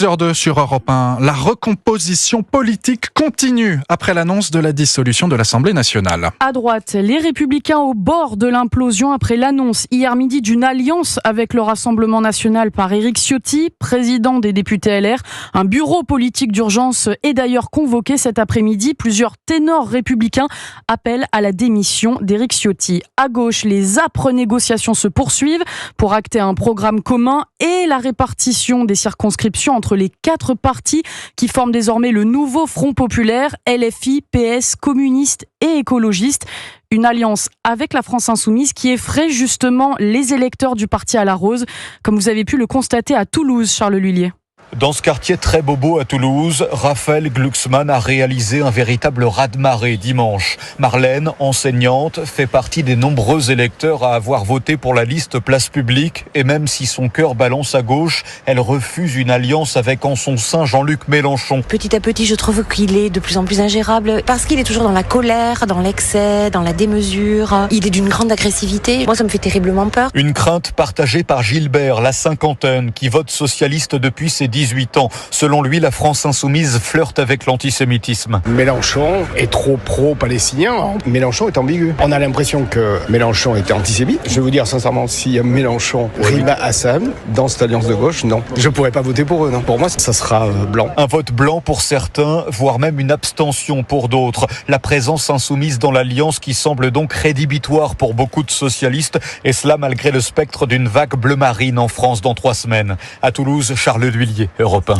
2h02 sur Europe 1. La recomposition politique continue après l'annonce de la dissolution de l'Assemblée nationale. À droite, les Républicains au bord de l'implosion après l'annonce hier midi d'une alliance avec le Rassemblement national par Éric Ciotti, président des députés LR. Un bureau politique d'urgence est d'ailleurs convoqué cet après-midi. Plusieurs ténors républicains appellent à la démission d'Éric Ciotti. À gauche, les âpres négociations se poursuivent pour acter un programme commun et la répartition des circonscriptions entre les 4 partis qui forment désormais le nouveau Front populaire, LFI, PS, communistes et écologistes. Une alliance avec la France insoumise qui effraie justement les électeurs du parti à la rose, comme vous avez pu le constater à Toulouse, Charles Lhuillier. Dans ce quartier très bobo à Toulouse, Raphaël Glucksmann a réalisé un véritable raz-de-marée dimanche. Marlène, enseignante, fait partie des nombreux électeurs à avoir voté pour la liste Place Publique. Et même si son cœur balance à gauche, elle refuse une alliance avec en son sein Jean-Luc Mélenchon. Petit à petit, je trouve qu'il est de plus en plus ingérable parce qu'il est toujours dans la colère, dans l'excès, dans la démesure. Il est d'une grande agressivité. Moi, ça me fait terriblement peur. Une crainte partagée par Gilbert, la cinquantaine, qui vote socialiste depuis ses 18 ans. Selon lui, la France insoumise flirte avec l'antisémitisme. Mélenchon est trop pro-palestinien. Mélenchon est ambigu. On a l'impression que Mélenchon était antisémite. Je vais vous dire sincèrement, si Mélenchon rime Hassan dans cette alliance de gauche, non. Je ne pourrais pas voter pour eux. Non. Pour moi, ça sera blanc. Un vote blanc pour certains, voire même une abstention pour d'autres. La présence insoumise dans l'alliance qui semble donc rédhibitoire pour beaucoup de socialistes, et cela malgré le spectre d'une vague bleu marine en France dans 3 semaines. À Toulouse, Charles Lhuillier, Europe 1.